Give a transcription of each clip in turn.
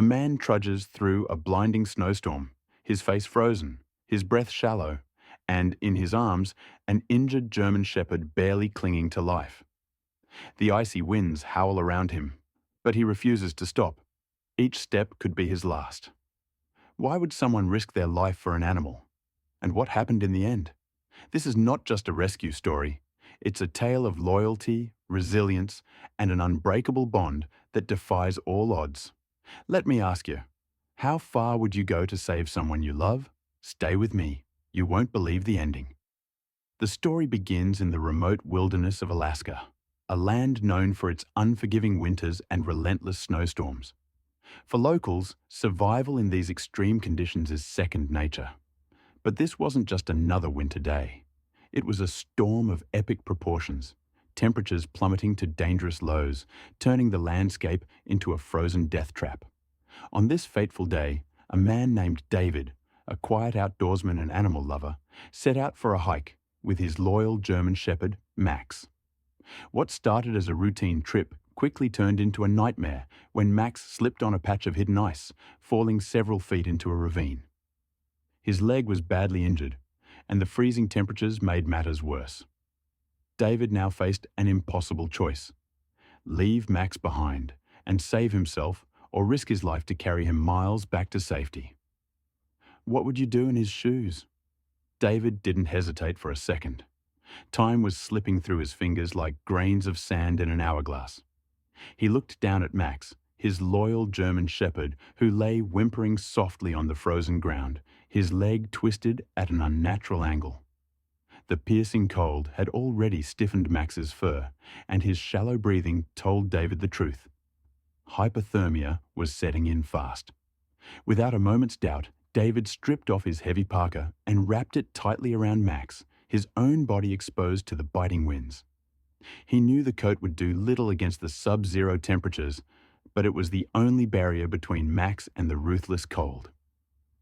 A man trudges through a blinding snowstorm, his face frozen, his breath shallow, and, in his arms, an injured German shepherd barely clinging to life. The icy winds howl around him, but he refuses to stop. Each step could be his last. Why would someone risk their life for an animal? And what happened in the end? This is not just a rescue story. It's a tale of loyalty, resilience, and an unbreakable bond that defies all odds. Let me ask you, how far would you go to save someone you love? Stay with me. You won't believe the ending. The story begins in the remote wilderness of Alaska, a land known for its unforgiving winters and relentless snowstorms. For locals, survival in these extreme conditions is second nature. But this wasn't just another winter day. It was a storm of epic proportions, temperatures plummeting to dangerous lows, turning the landscape into a frozen death trap. On this fateful day, a man named David, a quiet outdoorsman and animal lover, set out for a hike with his loyal German shepherd, Max. What started as a routine trip quickly turned into a nightmare when Max slipped on a patch of hidden ice, falling several feet into a ravine. His leg was badly injured, and the freezing temperatures made matters worse. David now faced an impossible choice: leave Max behind and save himself, or risk his life to carry him miles back to safety. What would you do in his shoes? David didn't hesitate for a second. Time was slipping through his fingers like grains of sand in an hourglass. He looked down at Max, his loyal German shepherd, who lay whimpering softly on the frozen ground, his leg twisted at an unnatural angle. The piercing cold had already stiffened Max's fur, and his shallow breathing told David the truth. Hypothermia was setting in fast. Without a moment's doubt, David stripped off his heavy parka and wrapped it tightly around Max, his own body exposed to the biting winds. He knew the coat would do little against the sub-zero temperatures, but it was the only barrier between Max and the ruthless cold.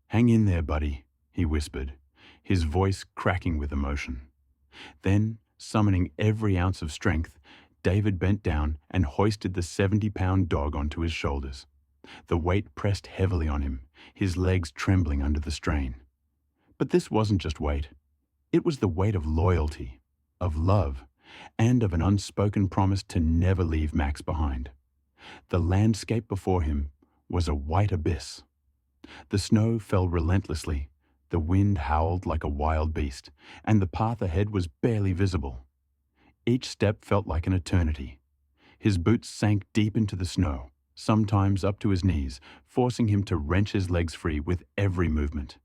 "Hang in there, buddy," he whispered, his voice cracking with emotion. Then, summoning every ounce of strength, David bent down and hoisted the 70-pound dog onto his shoulders. The weight pressed heavily on him, his legs trembling under the strain. But this wasn't just weight. It was the weight of loyalty, of love, and of an unspoken promise to never leave Max behind. The landscape before him was a white abyss. The snow fell relentlessly, the wind howled like a wild beast, and the path ahead was barely visible. Each step felt like an eternity. His boots sank deep into the snow, sometimes up to his knees, forcing him to wrench his legs free with every movement.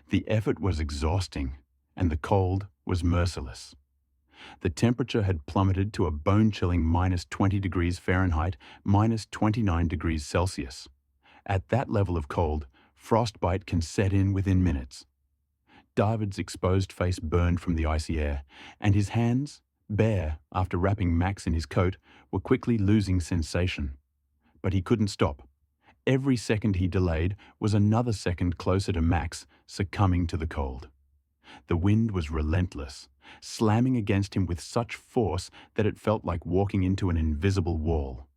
The effort was exhausting, and the cold was merciless. The temperature had plummeted to a bone-chilling -20 degrees Fahrenheit, -29 degrees Celsius. At that level of cold, frostbite can set in within minutes. David's exposed face burned from the icy air, and his hands, bare after wrapping Max in his coat, were quickly losing sensation. But he couldn't stop. Every second he delayed was another second closer to Max succumbing to the cold. The wind was relentless, slamming against him with such force that it felt like walking into an invisible wall.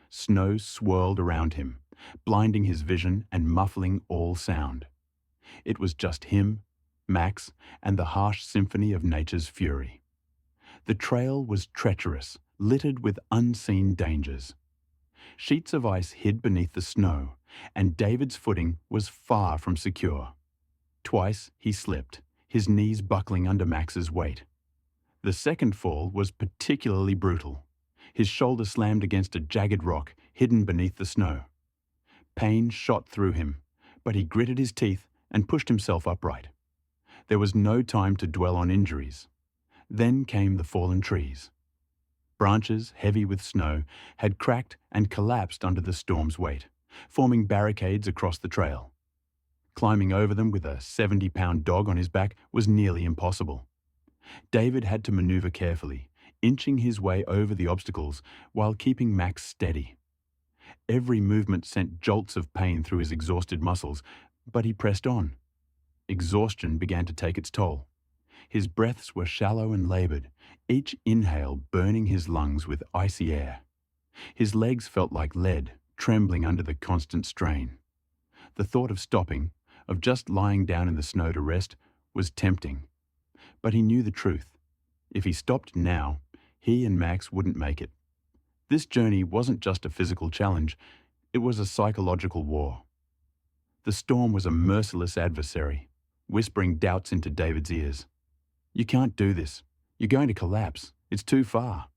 Snow swirled around him, blinding his vision and muffling all sound. It was just him, Max, and the harsh symphony of nature's fury. The trail was treacherous, littered with unseen dangers. Sheets of ice hid beneath the snow, and David's footing was far from secure. Twice he slipped, his knees buckling under Max's weight. The second fall was particularly brutal. His shoulder slammed against a jagged rock hidden beneath the snow. Pain shot through him, but he gritted his teeth and pushed himself upright. There was no time to dwell on injuries. Then came the fallen trees. Branches, heavy with snow, had cracked and collapsed under the storm's weight, forming barricades across the trail. Climbing over them with a 70-pound dog on his back was nearly impossible. David had to maneuver carefully, inching his way over the obstacles while keeping Max steady. Every movement sent jolts of pain through his exhausted muscles, but he pressed on. Exhaustion began to take its toll. His breaths were shallow and labored, each inhale burning his lungs with icy air. His legs felt like lead, trembling under the constant strain. The thought of stopping, of just lying down in the snow to rest, was tempting. But he knew the truth. If he stopped now, he and Max wouldn't make it. This journey wasn't just a physical challenge, it was a psychological war. The storm was a merciless adversary, whispering doubts into David's ears. "You can't do this. You're going to collapse. It's too far."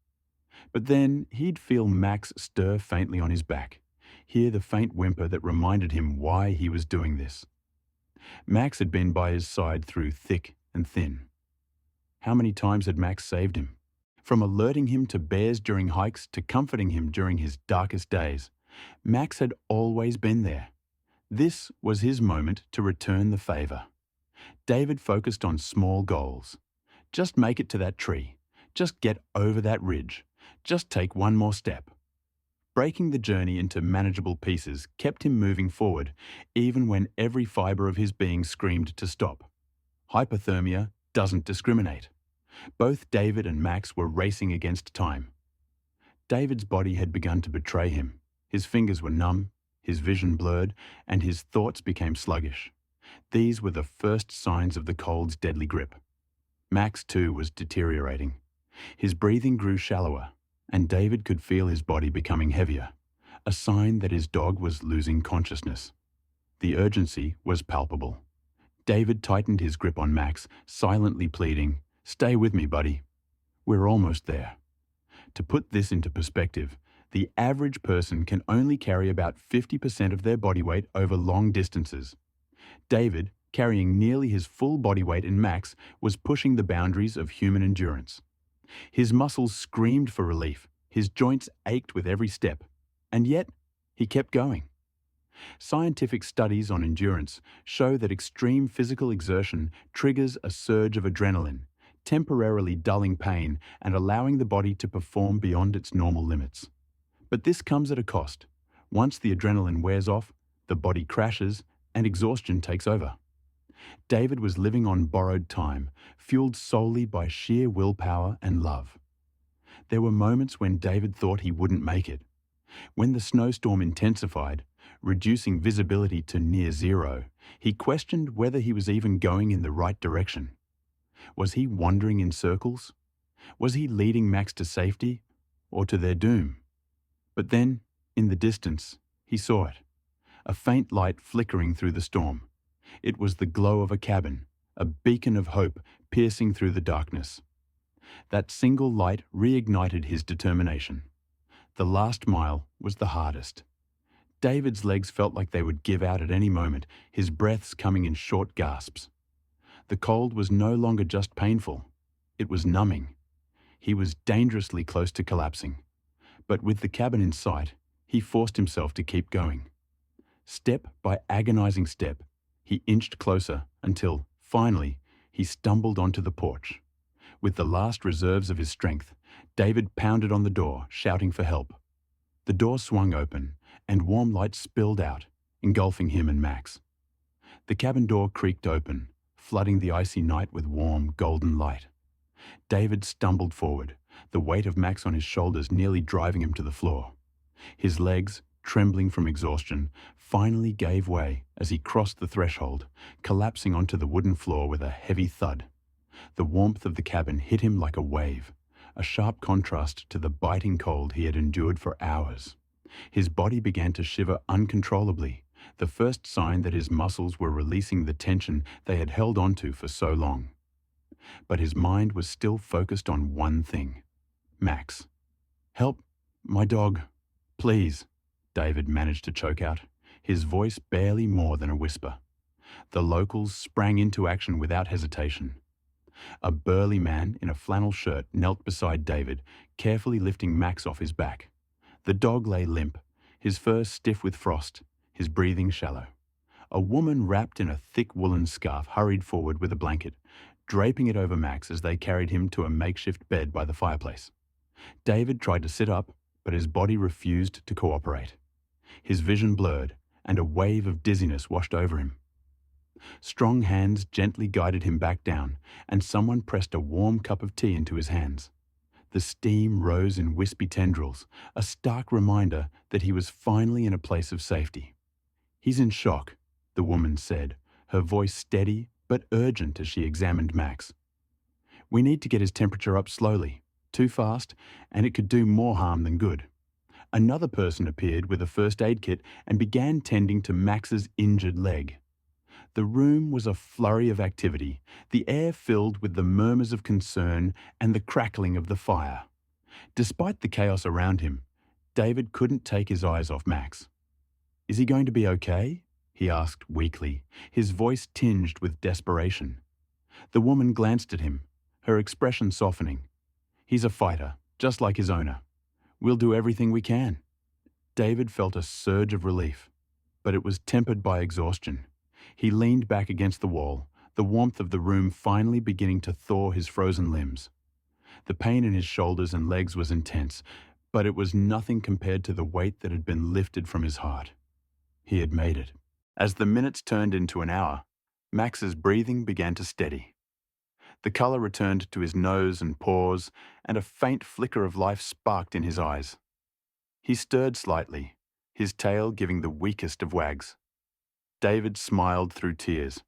But then he'd feel Max stir faintly on his back, hear the faint whimper that reminded him why he was doing this. Max had been by his side through thick and thin. How many times had Max saved him? From alerting him to bears during hikes to comforting him during his darkest days, Max had always been there. This was his moment to return the favor. David focused on small goals. Just make it to that tree. Just get over that ridge. Just take one more step. Breaking the journey into manageable pieces kept him moving forward, even when every fiber of his being screamed to stop. Hypothermia doesn't discriminate. Both David and Max were racing against time. David's body had begun to betray him. His fingers were numb, his vision blurred, and his thoughts became sluggish. These were the first signs of the cold's deadly grip. Max, too, was deteriorating. His breathing grew shallower, and David could feel his body becoming heavier, a sign that his dog was losing consciousness. The urgency was palpable. David tightened his grip on Max, silently pleading, "Stay with me, buddy. We're almost there." To put this into perspective, the average person can only carry about 50% of their body weight over long distances. David, carrying nearly his full body weight in Max, was pushing the boundaries of human endurance. His muscles screamed for relief, his joints ached with every step, and yet he kept going. Scientific studies on endurance show that extreme physical exertion triggers a surge of adrenaline, temporarily dulling pain and allowing the body to perform beyond its normal limits. But this comes at a cost. Once the adrenaline wears off, the body crashes and exhaustion takes over. David was living on borrowed time, fueled solely by sheer willpower and love. There were moments when David thought he wouldn't make it. When the snowstorm intensified, reducing visibility to near zero, he questioned whether he was even going in the right direction. Was he wandering in circles? Was he leading Max to safety or to their doom? But then, in the distance, he saw it. A faint light flickering through the storm. It was the glow of a cabin, a beacon of hope piercing through the darkness. That single light reignited his determination. The last mile was the hardest. David's legs felt like they would give out at any moment, his breaths coming in short gasps. The cold was no longer just painful, it was numbing. He was dangerously close to collapsing. But with the cabin in sight, he forced himself to keep going. Step by agonizing step, he inched closer until, finally, he stumbled onto the porch. With the last reserves of his strength, David pounded on the door, shouting for help. The door swung open, and warm light spilled out, engulfing him and Max. The cabin door creaked open, flooding the icy night with warm, golden light. David stumbled forward, the weight of Max on his shoulders nearly driving him to the floor. His legs, trembling from exhaustion, finally gave way as he crossed the threshold, collapsing onto the wooden floor with a heavy thud. The warmth of the cabin hit him like a wave, a sharp contrast to the biting cold he had endured for hours. His body began to shiver uncontrollably, the first sign that his muscles were releasing the tension they had held onto for so long. But his mind was still focused on one thing. Max. "Help, my dog, please," David managed to choke out, his voice barely more than a whisper. The locals sprang into action without hesitation. A burly man in a flannel shirt knelt beside David, carefully lifting Max off his back. The dog lay limp, his fur stiff with frost, his breathing shallow. A woman wrapped in a thick woolen scarf hurried forward with a blanket, draping it over Max as they carried him to a makeshift bed by the fireplace. David tried to sit up, but his body refused to cooperate. His vision blurred, and a wave of dizziness washed over him. Strong hands gently guided him back down, and someone pressed a warm cup of tea into his hands. The steam rose in wispy tendrils, a stark reminder that he was finally in a place of safety. "He's in shock," the woman said, her voice steady but urgent as she examined Max. "We need to get his temperature up slowly. Too fast, and it could do more harm than good." Another person appeared with a first aid kit and began tending to Max's injured leg. The room was a flurry of activity, the air filled with the murmurs of concern and the crackling of the fire. Despite the chaos around him, David couldn't take his eyes off Max. "Is he going to be okay?" he asked weakly, his voice tinged with desperation. The woman glanced at him, her expression softening. "He's a fighter, just like his owner. We'll do everything we can." David felt a surge of relief, but it was tempered by exhaustion. He leaned back against the wall, the warmth of the room finally beginning to thaw his frozen limbs. The pain in his shoulders and legs was intense, but it was nothing compared to the weight that had been lifted from his heart. He had made it. As the minutes turned into an hour, Max's breathing began to steady. The color returned to his nose and pores, and a faint flicker of life sparked in his eyes. He stirred slightly, his tail giving the weakest of wags. David smiled through tears,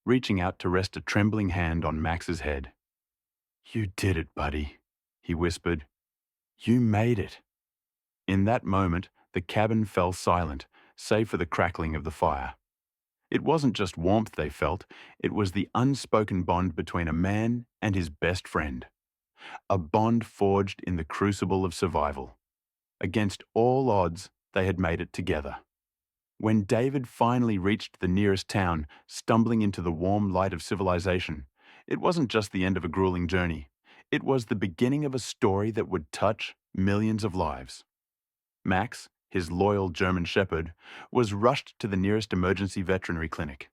reaching out to rest a trembling hand on Max's head. "You did it, buddy," he whispered. "You made it." In that moment, the cabin fell silent, save for the crackling of the fire. It wasn't just warmth they felt, it was the unspoken bond between a man and his best friend. A bond forged in the crucible of survival. Against all odds, they had made it together. When David finally reached the nearest town, stumbling into the warm light of civilization, it wasn't just the end of a grueling journey. It was the beginning of a story that would touch millions of lives. Max, his loyal German shepherd, was rushed to the nearest emergency veterinary clinic.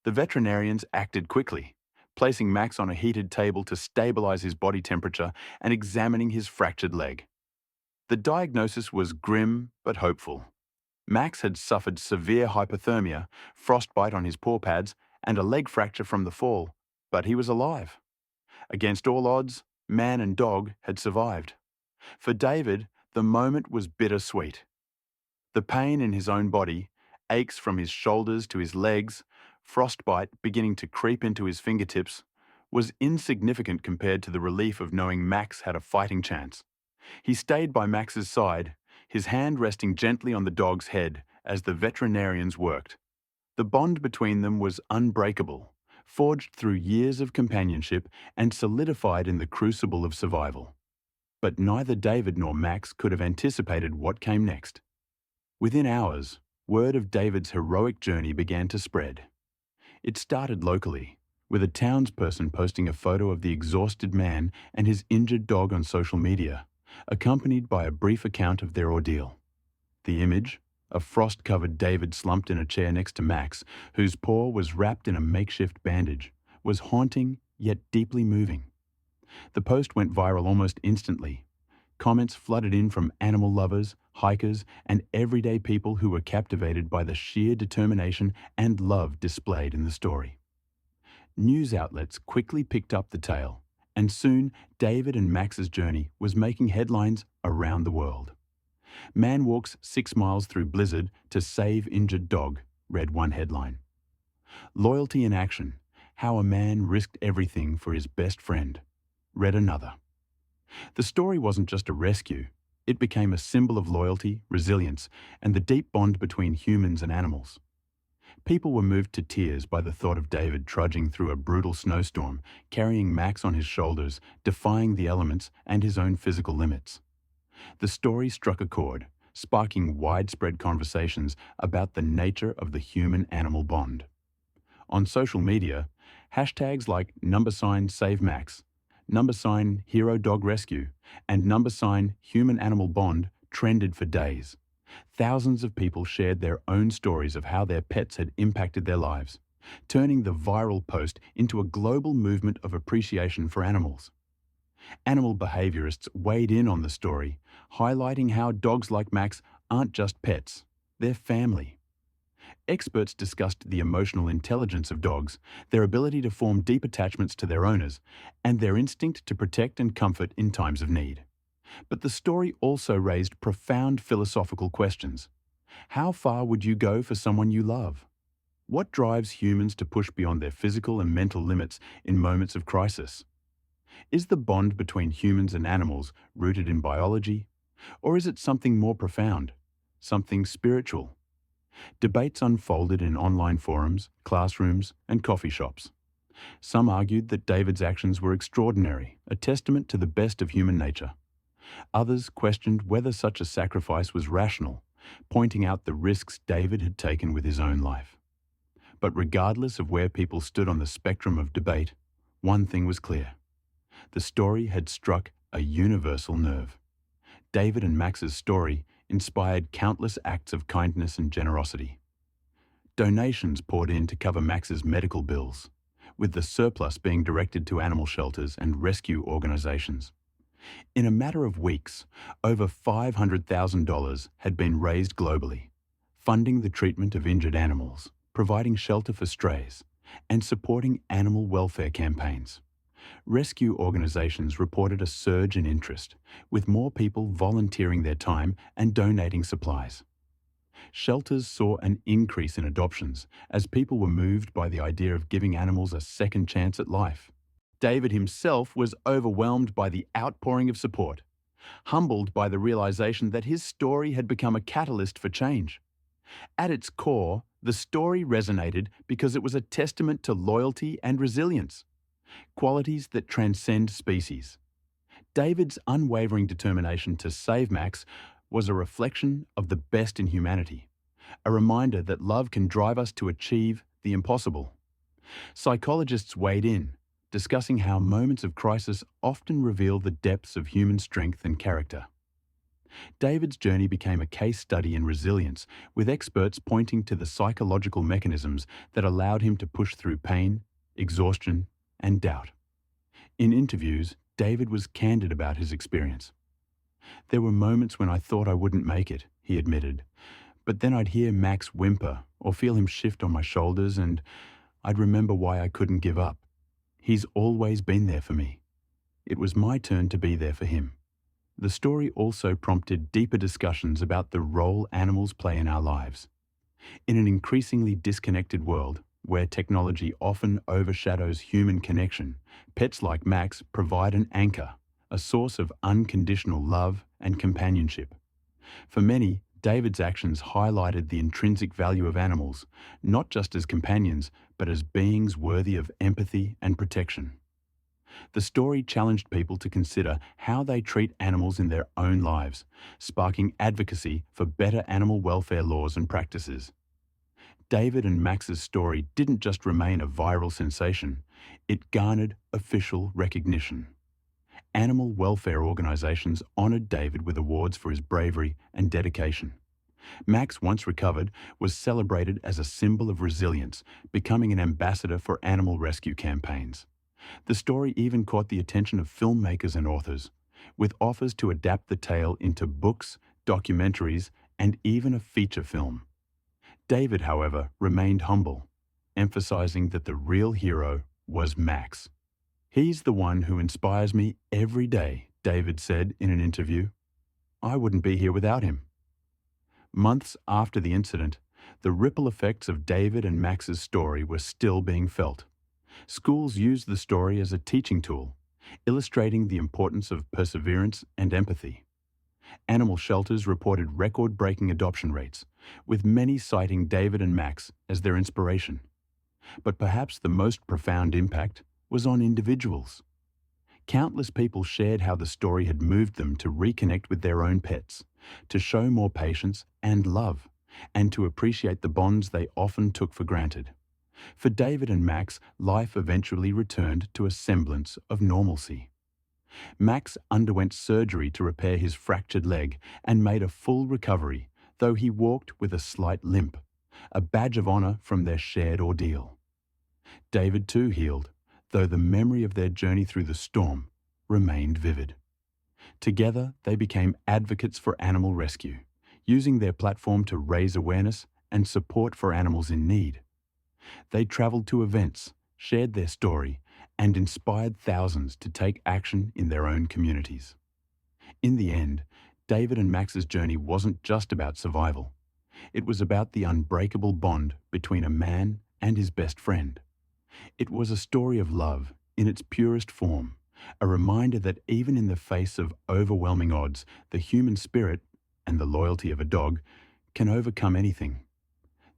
The veterinarians acted quickly, placing Max on a heated table to stabilize his body temperature and examining his fractured leg. The diagnosis was grim but hopeful. Max had suffered severe hypothermia, frostbite on his paw pads, and a leg fracture from the fall, but he was alive. Against all odds, man and dog had survived. For David, the moment was bittersweet. The pain in his own body, aches from his shoulders to his legs, frostbite beginning to creep into his fingertips, was insignificant compared to the relief of knowing Max had a fighting chance. He stayed by Max's side, his hand resting gently on the dog's head as the veterinarians worked. The bond between them was unbreakable, forged through years of companionship and solidified in the crucible of survival. But neither David nor Max could have anticipated what came next. Within hours, word of David's heroic journey began to spread. It started locally, with a townsperson posting a photo of the exhausted man and his injured dog on social media, accompanied by a brief account of their ordeal. The image, a frost-covered David slumped in a chair next to Max, whose paw was wrapped in a makeshift bandage, was haunting yet deeply moving. The post went viral almost instantly. Comments flooded in from animal lovers, hikers, and everyday people who were captivated by the sheer determination and love displayed in the story. News outlets quickly picked up the tale, and soon David and Max's journey was making headlines around the world. "Man walks 6 miles through blizzard to save injured dog," read one headline. "Loyalty in action, how a man risked everything for his best friend," read another. The story wasn't just a rescue, it became a symbol of loyalty, resilience, and the deep bond between humans and animals. People were moved to tears by the thought of David trudging through a brutal snowstorm, carrying Max on his shoulders, defying the elements and his own physical limits. The story struck a chord, sparking widespread conversations about the nature of the human-animal bond. On social media, hashtags like #SaveMax, #HeroDogRescue, and #HumanAnimalBond trended for days. Thousands of people shared their own stories of how their pets had impacted their lives, turning the viral post into a global movement of appreciation for animals. Animal behaviorists weighed in on the story, highlighting how dogs like Max aren't just pets, they're family. Experts discussed the emotional intelligence of dogs, their ability to form deep attachments to their owners, and their instinct to protect and comfort in times of need. But the story also raised profound philosophical questions. How far would you go for someone you love? What drives humans to push beyond their physical and mental limits in moments of crisis? Is the bond between humans and animals rooted in biology, or is it something more profound, something spiritual? Debates unfolded in online forums, classrooms, and coffee shops. Some argued that David's actions were extraordinary, a testament to the best of human nature. Others questioned whether such a sacrifice was rational, pointing out the risks David had taken with his own life. But regardless of where people stood on the spectrum of debate, one thing was clear. The story had struck a universal nerve. David and Max's story inspired countless acts of kindness and generosity. Donations poured in to cover Max's medical bills, with the surplus being directed to animal shelters and rescue organizations. In a matter of weeks, over $500,000 had been raised globally, funding the treatment of injured animals, providing shelter for strays, and supporting animal welfare campaigns. Rescue organizations reported a surge in interest, with more people volunteering their time and donating supplies. Shelters saw an increase in adoptions as people were moved by the idea of giving animals a second chance at life. David himself was overwhelmed by the outpouring of support, humbled by the realization that his story had become a catalyst for change. At its core, the story resonated because it was a testament to loyalty and resilience, qualities that transcend species. David's unwavering determination to save Max was a reflection of the best in humanity, a reminder that love can drive us to achieve the impossible. Psychologists weighed in, discussing how moments of crisis often reveal the depths of human strength and character. David's journey became a case study in resilience, with experts pointing to the psychological mechanisms that allowed him to push through pain, exhaustion, and doubt. In interviews, David was candid about his experience. "There were moments when I thought I wouldn't make it," he admitted, "but then I'd hear Max whimper or feel him shift on my shoulders and I'd remember why I couldn't give up. He's always been there for me. It was my turn to be there for him." The story also prompted deeper discussions about the role animals play in our lives. In an increasingly disconnected world, where technology often overshadows human connection, pets like Max provide an anchor, a source of unconditional love and companionship. For many, David's actions highlighted the intrinsic value of animals, not just as companions, but as beings worthy of empathy and protection. The story challenged people to consider how they treat animals in their own lives, sparking advocacy for better animal welfare laws and practices. David and Max's story didn't just remain a viral sensation, it garnered official recognition. Animal welfare organizations honored David with awards for his bravery and dedication. Max, once recovered, was celebrated as a symbol of resilience, becoming an ambassador for animal rescue campaigns. The story even caught the attention of filmmakers and authors, with offers to adapt the tale into books, documentaries, and even a feature film. David, however, remained humble, emphasizing that the real hero was Max. "He's the one who inspires me every day," David said in an interview. "I wouldn't be here without him." Months after the incident, the ripple effects of David and Max's story were still being felt. Schools used the story as a teaching tool, illustrating the importance of perseverance and empathy. Animal shelters reported record-breaking adoption rates, with many citing David and Max as their inspiration. But perhaps the most profound impact was on individuals. Countless people shared how the story had moved them to reconnect with their own pets, to show more patience and love, and to appreciate the bonds they often took for granted. For David and Max, life eventually returned to a semblance of normalcy. Max underwent surgery to repair his fractured leg and made a full recovery, though he walked with a slight limp, a badge of honor from their shared ordeal. David too healed, though the memory of their journey through the storm remained vivid. Together, they became advocates for animal rescue, using their platform to raise awareness and support for animals in need. They traveled to events, shared their story, and inspired thousands to take action in their own communities. In the end, David and Max's journey wasn't just about survival. It was about the unbreakable bond between a man and his best friend. It was a story of love in its purest form, a reminder that even in the face of overwhelming odds, the human spirit and the loyalty of a dog can overcome anything.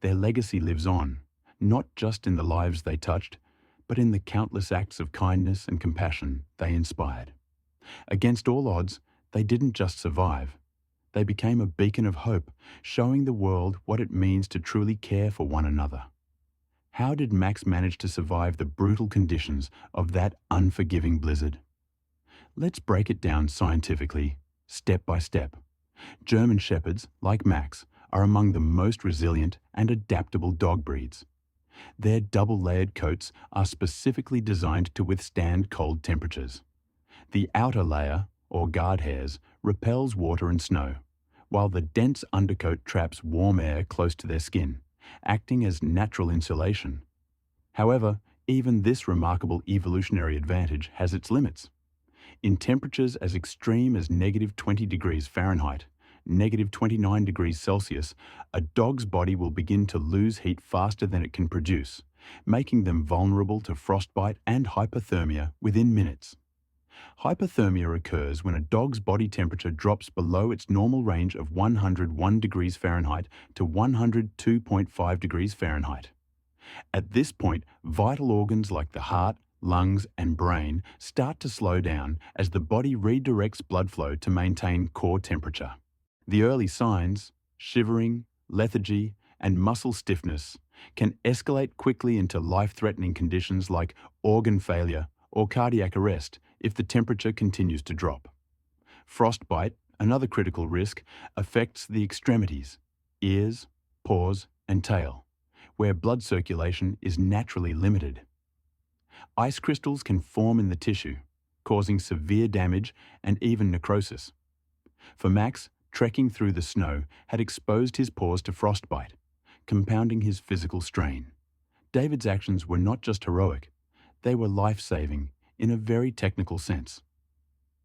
Their legacy lives on, not just in the lives they touched, but in the countless acts of kindness and compassion they inspired. Against all odds, they didn't just survive. They became a beacon of hope, showing the world what it means to truly care for one another. How did Max manage to survive the brutal conditions of that unforgiving blizzard? Let's break it down scientifically, step by step. German Shepherds, like Max, are among the most resilient and adaptable dog breeds. Their double-layered coats are specifically designed to withstand cold temperatures. The outer layer, or guard hairs, repels water and snow, while the dense undercoat traps warm air close to their skin, acting as natural insulation. However, even this remarkable evolutionary advantage has its limits. In temperatures as extreme as -20 degrees Fahrenheit, -29 degrees Celsius, a dog's body will begin to lose heat faster than it can produce, making them vulnerable to frostbite and hypothermia within minutes. Hypothermia occurs when a dog's body temperature drops below its normal range of 101 degrees Fahrenheit to 102.5 degrees Fahrenheit. At this point, vital organs like the heart, lungs, and brain start to slow down as the body redirects blood flow to maintain core temperature. The early signs, shivering, lethargy, and muscle stiffness, can escalate quickly into life-threatening conditions like organ failure or cardiac arrest if the temperature continues to drop. Frostbite, another critical risk, affects the extremities, ears, paws, and tail, where blood circulation is naturally limited. Ice crystals can form in the tissue, causing severe damage and even necrosis. For Max, trekking through the snow had exposed his paws to frostbite, compounding his physical strain. David's actions were not just heroic, they were life-saving in a very technical sense.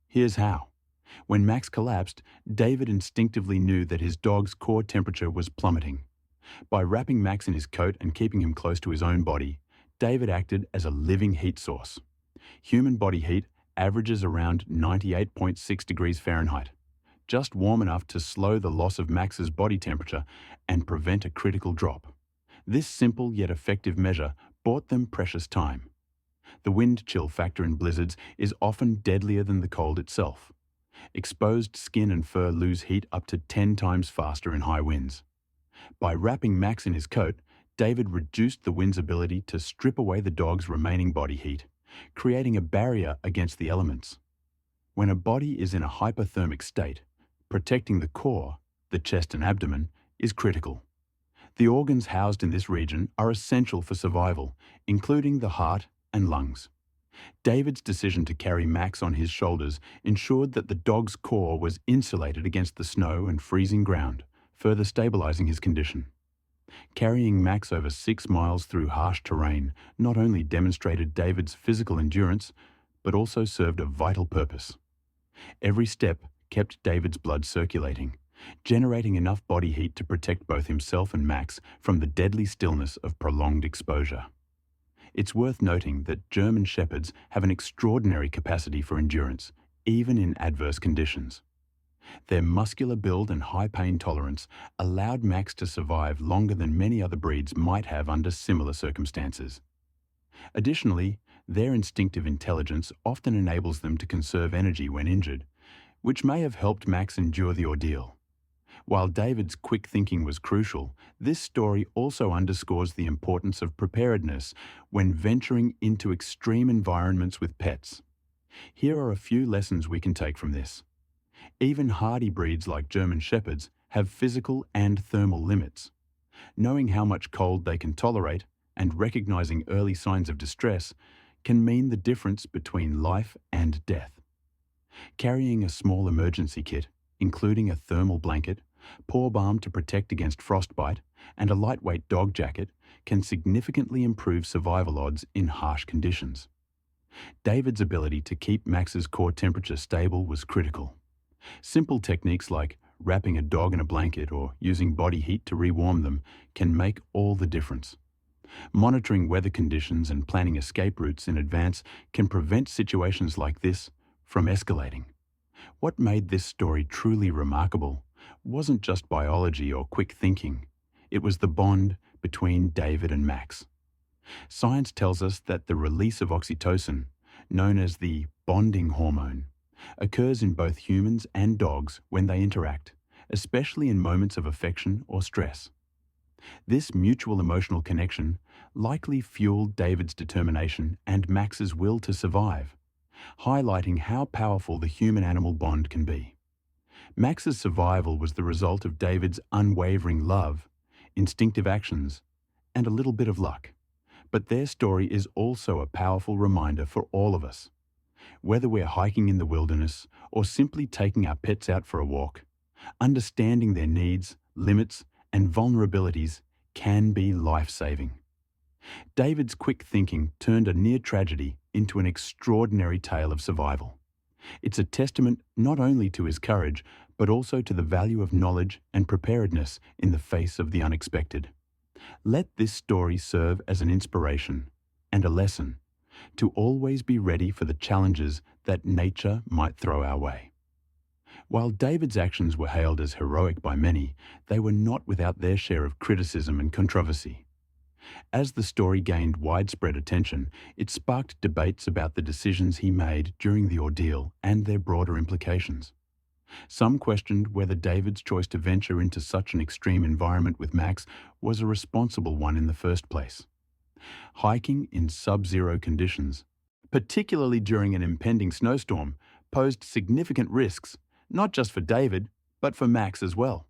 Here's how. When Max collapsed, David instinctively knew that his dog's core temperature was plummeting. By wrapping Max in his coat and keeping him close to his own body, David acted as a living heat source. Human body heat averages around 98.6 degrees Fahrenheit, just warm enough to slow the loss of Max's body temperature and prevent a critical drop. This simple yet effective measure bought them precious time. The wind chill factor in blizzards is often deadlier than the cold itself. Exposed skin and fur lose heat up to 10 times faster in high winds. By wrapping Max in his coat, David reduced the wind's ability to strip away the dog's remaining body heat, creating a barrier against the elements. When a body is in a hypothermic state, protecting the core, the chest and abdomen, is critical. The organs housed in this region are essential for survival, including the heart and lungs. David's decision to carry Max on his shoulders ensured that the dog's core was insulated against the snow and freezing ground, further stabilizing his condition. Carrying Max over 6 miles through harsh terrain not only demonstrated David's physical endurance, but also served a vital purpose. Every step kept David's blood circulating, generating enough body heat to protect both himself and Max from the deadly stillness of prolonged exposure. It's worth noting that German Shepherds have an extraordinary capacity for endurance, even in adverse conditions. Their muscular build and high pain tolerance allowed Max to survive longer than many other breeds might have under similar circumstances. Additionally, their instinctive intelligence often enables them to conserve energy when injured, which may have helped Max endure the ordeal. While David's quick thinking was crucial, this story also underscores the importance of preparedness when venturing into extreme environments with pets. Here are a few lessons we can take from this. Even hardy breeds like German Shepherds have physical and thermal limits. Knowing how much cold they can tolerate and recognizing early signs of distress can mean the difference between life and death. Carrying a small emergency kit, including a thermal blanket, paw balm to protect against frostbite, and a lightweight dog jacket can significantly improve survival odds in harsh conditions. David's ability to keep Max's core temperature stable was critical. Simple techniques like wrapping a dog in a blanket or using body heat to rewarm them can make all the difference. Monitoring weather conditions and planning escape routes in advance can prevent situations like this from escalating. What made this story truly remarkable wasn't just biology or quick thinking. It was the bond between David and Max. Science tells us that the release of oxytocin, known as the bonding hormone, occurs in both humans and dogs when they interact, especially in moments of affection or stress. This mutual emotional connection likely fueled David's determination and Max's will to survive, highlighting how powerful the human-animal bond can be. Max's survival was the result of David's unwavering love, instinctive actions, and a little bit of luck. But their story is also a powerful reminder for all of us. Whether we're hiking in the wilderness or simply taking our pets out for a walk, understanding their needs, limits, and vulnerabilities can be life-saving. David's quick thinking turned a near tragedy into an extraordinary tale of survival. It's a testament not only to his courage, but also to the value of knowledge and preparedness in the face of the unexpected. Let this story serve as an inspiration and a lesson to always be ready for the challenges that nature might throw our way. While David's actions were hailed as heroic by many, they were not without their share of criticism and controversy. As the story gained widespread attention, it sparked debates about the decisions he made during the ordeal and their broader implications. Some questioned whether David's choice to venture into such an extreme environment with Max was a responsible one in the first place. Hiking in sub-zero conditions, particularly during an impending snowstorm, posed significant risks, not just for David, but for Max as well.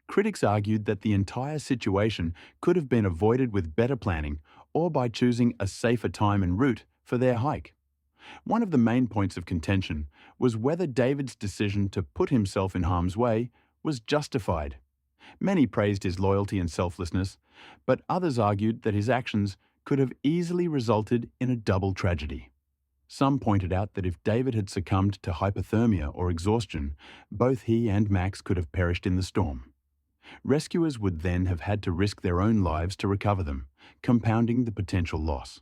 Critics argued that the entire situation could have been avoided with better planning or by choosing a safer time and route for their hike. One of the main points of contention was whether David's decision to put himself in harm's way was justified. Many praised his loyalty and selflessness, but others argued that his actions could have easily resulted in a double tragedy. Some pointed out that if David had succumbed to hypothermia or exhaustion, both he and Max could have perished in the storm. Rescuers would then have had to risk their own lives to recover them, compounding the potential loss.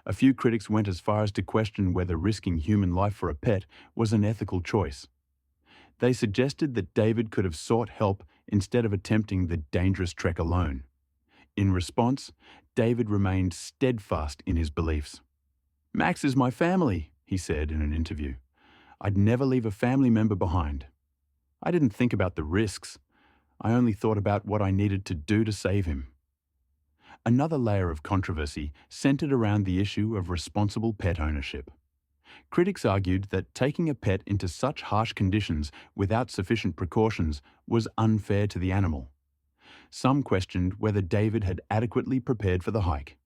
A few critics went as far as to question whether risking human life for a pet was an ethical choice. They suggested that David could have sought help instead of attempting the dangerous trek alone. In response, David remained steadfast in his beliefs. "Max is my family," he said in an interview. "I'd never leave a family member behind. I didn't think about the risks. I only thought about what I needed to do to save him." Another layer of controversy centered around the issue of responsible pet ownership. Critics argued that taking a pet into such harsh conditions without sufficient precautions was unfair to the animal. Some questioned whether David had adequately prepared for the hike.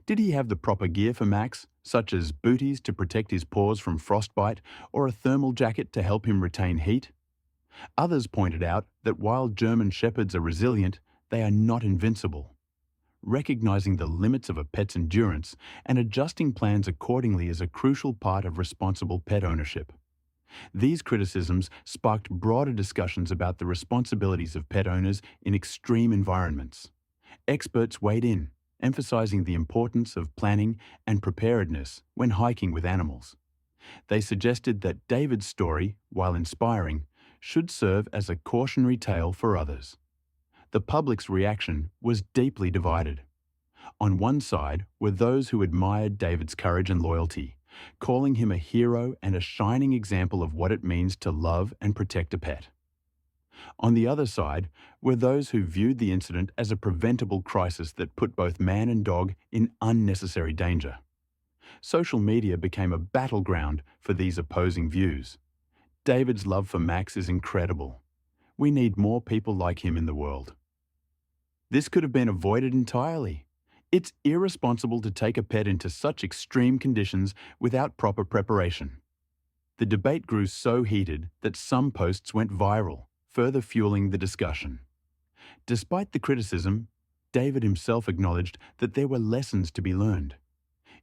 Did he have the proper gear for Max, such as booties to protect his paws from frostbite or a thermal jacket to help him retain heat? Others pointed out that while German Shepherds are resilient, they are not invincible. Recognizing the limits of a pet's endurance and adjusting plans accordingly is a crucial part of responsible pet ownership. These criticisms sparked broader discussions about the responsibilities of pet owners in extreme environments. Experts weighed in, emphasizing the importance of planning and preparedness when hiking with animals. They suggested that David's story, while inspiring, should serve as a cautionary tale for others. The public's reaction was deeply divided. On one side were those who admired David's courage and loyalty, calling him a hero and a shining example of what it means to love and protect a pet. On the other side were those who viewed the incident as a preventable crisis that put both man and dog in unnecessary danger. Social media became a battleground for these opposing views. David's love for Max is incredible. We need more people like him in the world. This could have been avoided entirely. It's irresponsible to take a pet into such extreme conditions without proper preparation. The debate grew so heated that some posts went viral, further fueling the discussion. Despite the criticism, David himself acknowledged that there were lessons to be learned.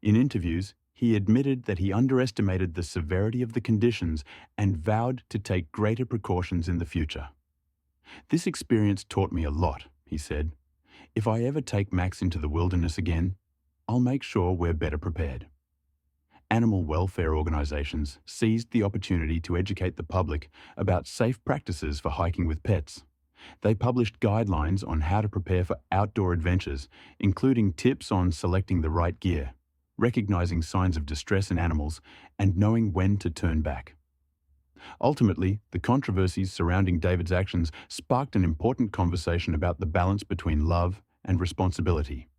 In interviews, he admitted that he underestimated the severity of the conditions and vowed to take greater precautions in the future. "This experience taught me a lot," he said. "If I ever take Max into the wilderness again, I'll make sure we're better prepared." Animal welfare organizations seized the opportunity to educate the public about safe practices for hiking with pets. They published guidelines on how to prepare for outdoor adventures, including tips on selecting the right gear, recognizing signs of distress in animals, and knowing when to turn back. Ultimately, the controversies surrounding David's actions sparked an important conversation about the balance between love and responsibility.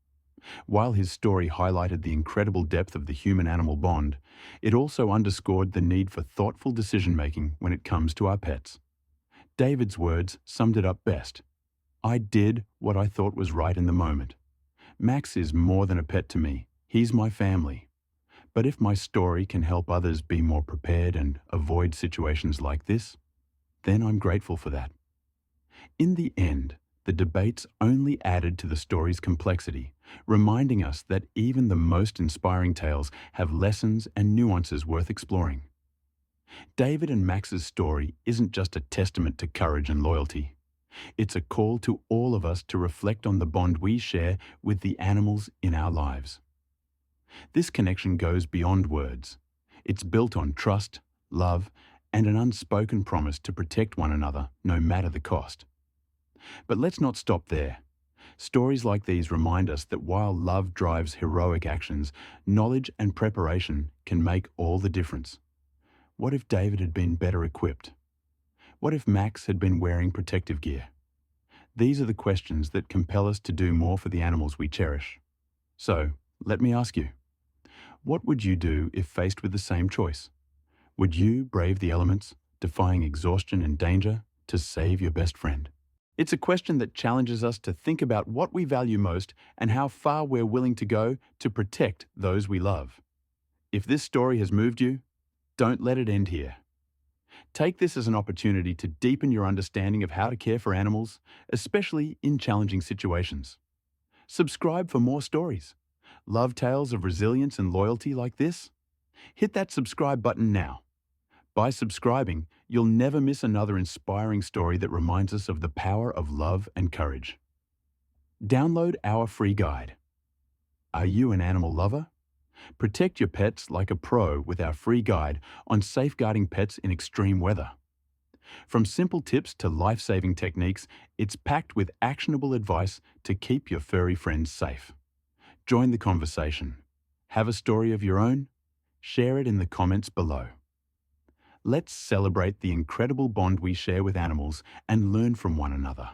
While his story highlighted the incredible depth of the human-animal bond, it also underscored the need for thoughtful decision-making when it comes to our pets. David's words summed it up best. "I did what I thought was right in the moment. Max is more than a pet to me. He's my family. But if my story can help others be more prepared and avoid situations like this, then I'm grateful for that." In the end, the debates only added to the story's complexity, reminding us that even the most inspiring tales have lessons and nuances worth exploring. David and Max's story isn't just a testament to courage and loyalty. It's a call to all of us to reflect on the bond we share with the animals in our lives. This connection goes beyond words. It's built on trust, love, and an unspoken promise to protect one another no matter the cost. But let's not stop there. Stories like these remind us that while love drives heroic actions, knowledge and preparation can make all the difference. What if David had been better equipped? What if Max had been wearing protective gear? These are the questions that compel us to do more for the animals we cherish. So, let me ask you, what would you do if faced with the same choice? Would you brave the elements, defying exhaustion and danger, to save your best friend? It's a question that challenges us to think about what we value most and how far we're willing to go to protect those we love. If this story has moved you, don't let it end here. Take this as an opportunity to deepen your understanding of how to care for animals, especially in challenging situations. Subscribe for more stories. Love tales of resilience and loyalty like this? Hit that subscribe button now. By subscribing, you'll never miss another inspiring story that reminds us of the power of love and courage. Download our free guide. Are you an animal lover? Protect your pets like a pro with our free guide on safeguarding pets in extreme weather. From simple tips to life-saving techniques, it's packed with actionable advice to keep your furry friends safe. Join the conversation. Have a story of your own? Share it in the comments below. Let's celebrate the incredible bond we share with animals and learn from one another.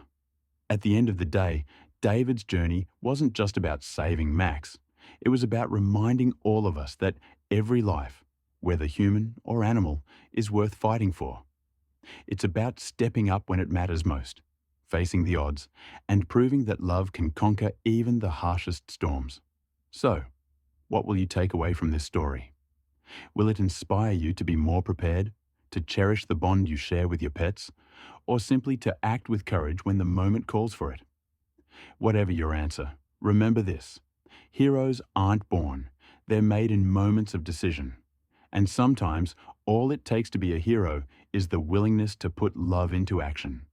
At the end of the day, David's journey wasn't just about saving Max. It was about reminding all of us that every life, whether human or animal, is worth fighting for. It's about stepping up when it matters most, facing the odds, and proving that love can conquer even the harshest storms. So, what will you take away from this story? Will it inspire you to be more prepared, to cherish the bond you share with your pets, or simply to act with courage when the moment calls for it? Whatever your answer, remember this: heroes aren't born, they're made in moments of decision. And sometimes, all it takes to be a hero is the willingness to put love into action.